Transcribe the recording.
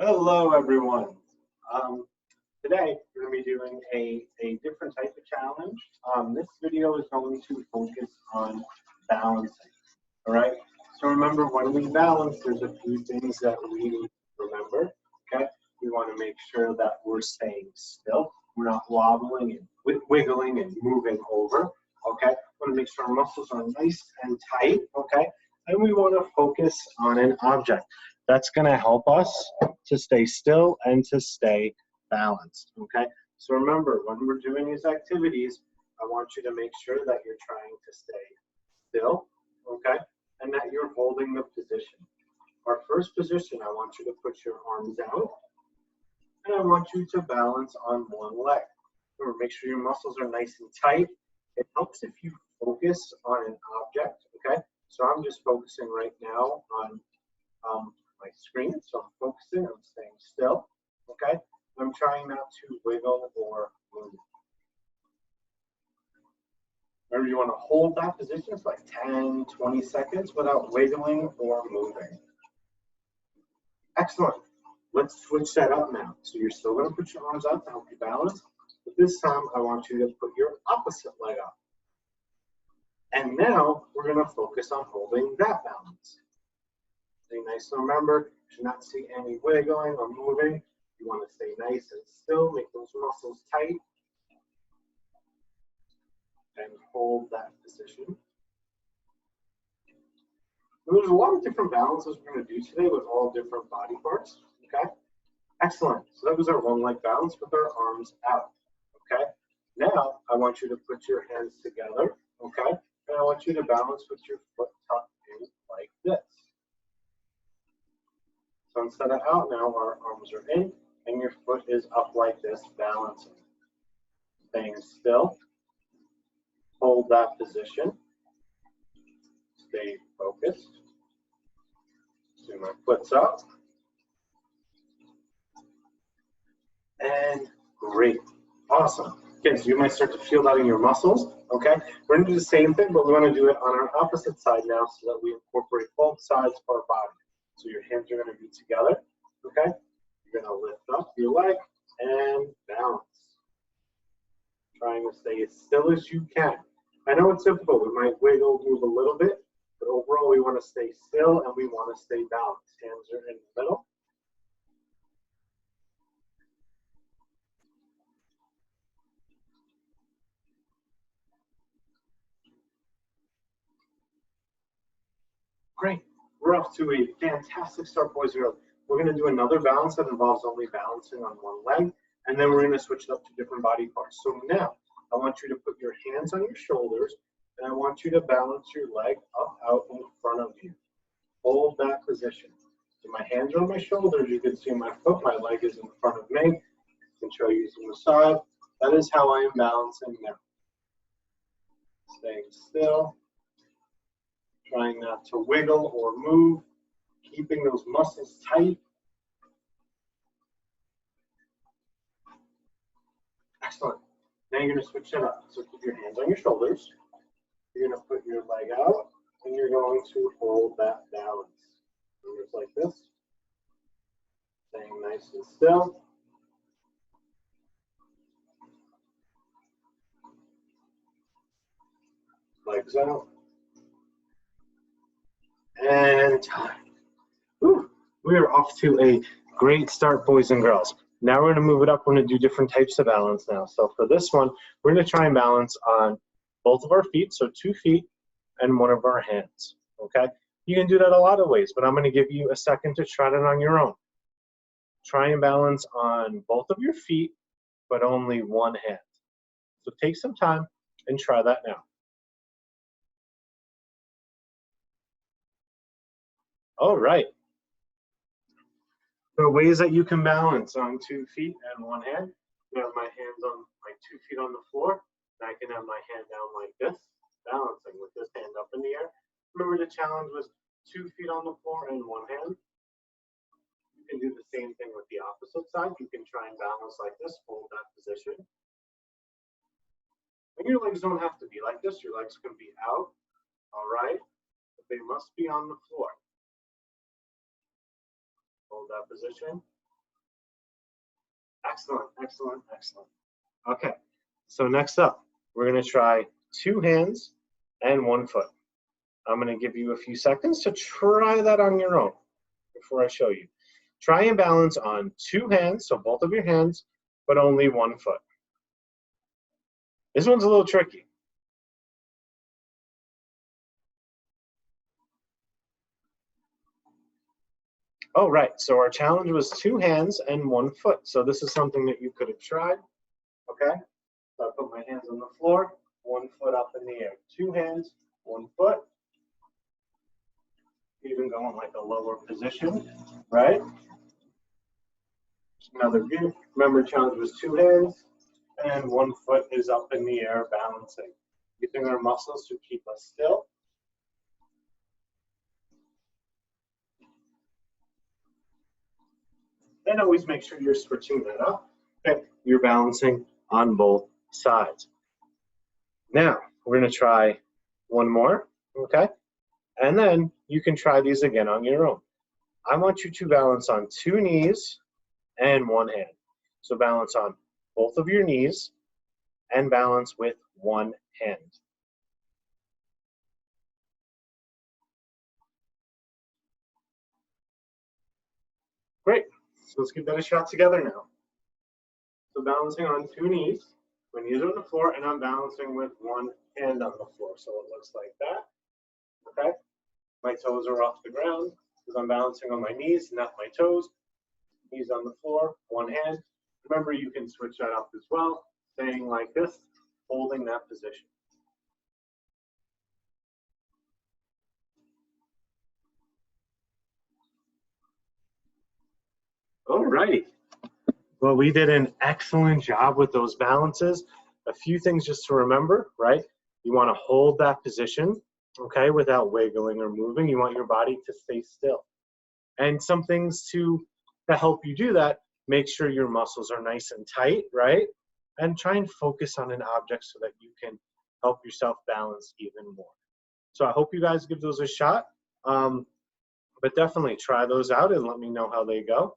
Hello, everyone. Today, we're going to be doing a different type of challenge. This video is going to focus on balancing. All right. So remember, when we balance, there's a few things that we need to remember. Okay. We want to make sure that we're staying still. We're not wobbling and wiggling and moving over. Okay. We want to make sure our muscles are nice and tight. Okay. And we want to focus on an object. That's going to help us to stay still and to stay balanced, okay? So remember, when we're doing these activities, I want you to make sure that you're trying to stay still, okay? And that you're holding the position. Our first position, I want you to put your arms out, and I want you to balance on one leg. Remember, make sure your muscles are nice and tight. It helps if you focus on an object, okay? So I'm just focusing right now on my screen, so I'm focusing, I'm staying still, okay? I'm trying not to wiggle or move. Remember, you want to hold that position for like 10, 20 seconds without wiggling or moving. Excellent. Let's switch that up now. So you're still going to put your arms out to help you balance, but this time I want you to put your opposite leg up. And now we're going to focus on holding that balance. Stay nice and remember, you should not see any wiggling or moving. You want to stay nice and still, make those muscles tight, and hold that position. And there's a lot of different balances we're going to do today with all different body parts, okay? Excellent. So that was our one leg balance with our arms out, okay? Now, I want you to put your hands together, okay? And I want you to balance with your foot tucked in like this. So instead of out now, our arms are in, and your foot is up like this, balancing. Staying still. Hold that position. Stay focused. So my foot's up. And great. Awesome. Okay, so you might start to feel that in your muscles. Okay, we're going to do the same thing, but we want to do it on our opposite side now so that we incorporate both sides of our body. So your hands are going to be together, okay? You're going to lift up your leg and balance. Trying to stay as still as you can. I know it's difficult. We might wiggle, move a little bit, but overall we want to stay still and we want to stay balanced. Hands are in the middle. Great. We're off to a fantastic start, boys and girls. We're going to do another balance that involves only balancing on one leg, and then we're going to switch it up to different body parts. So now, I want you to put your hands on your shoulders, and I want you to balance your leg up out in front of you. Hold that position. So my hands are on my shoulders. You can see my foot, my leg is in front of me. I can show you from the side. That is how I am balancing now. Staying still. Trying not to wiggle or move, keeping those muscles tight. Excellent. Now you're going to switch it up. So keep your hands on your shoulders. You're going to put your leg out, and you're going to hold that balance. Just like this. Staying nice and still. Legs out. And time. Whew. We are off to a great start, boys and girls. Now we're going to move it up. We're going to do different types of balance now. So for this one, we're going to try and balance on both of our feet, so 2 feet and one of our hands, okay? You can do that a lot of ways, but I'm going to give you a second to try it on your own. Try and balance on both of your feet, but only one hand. So take some time and try that now. All right. So ways that you can balance on 2 feet and one hand. I have my hands on my 2 feet on the floor. And I can have my hand down like this, balancing with this hand up in the air. Remember the challenge was 2 feet on the floor and one hand. You can do the same thing with the opposite side. You can try and balance like this, hold that position. And your legs don't have to be like this. Your legs can be out, all right? But they must be on the floor. Hold that position. Excellent, excellent, excellent. Okay, so next up, we're going to try 2 hands and 1 foot. I'm going to give you a few seconds to try that on your own before I show you. Try and balance on 2 hands, so both of your hands, but only 1 foot. This one's a little tricky. Oh, right, so our challenge was 2 hands and 1 foot. So this is something that you could have tried, okay? So I put my hands on the floor, 1 foot up in the air. 2 hands, 1 foot. Even go in like a lower position, right? Another view. Remember, challenge was 2 hands and 1 foot is up in the air balancing. Using our muscles to keep us still. And always make sure you're switching that up. Okay, you're balancing on both sides. Now, we're going to try 1 more, okay? And then you can try these again on your own. I want you to balance on 2 knees and 1 hand. So balance on both of your knees and balance with 1 hand. Great. So let's give that a shot together now. So balancing on 2 knees. My knees are on the floor, and I'm balancing with 1 hand on the floor. So it looks like that. Okay. My toes are off the ground because I'm balancing on my knees, not my toes. Knees on the floor, 1 hand. Remember, you can switch that up as well, staying like this, holding that position. All righty. Well, we did an excellent job with those balances. A few things just to remember, right? You want to hold that position, okay, without wiggling or moving. You want your body to stay still. And some things to help you do that, make sure your muscles are nice and tight, right? And try and focus on an object so that you can help yourself balance even more. So I hope you guys give those a shot. But definitely try those out and let me know how they go.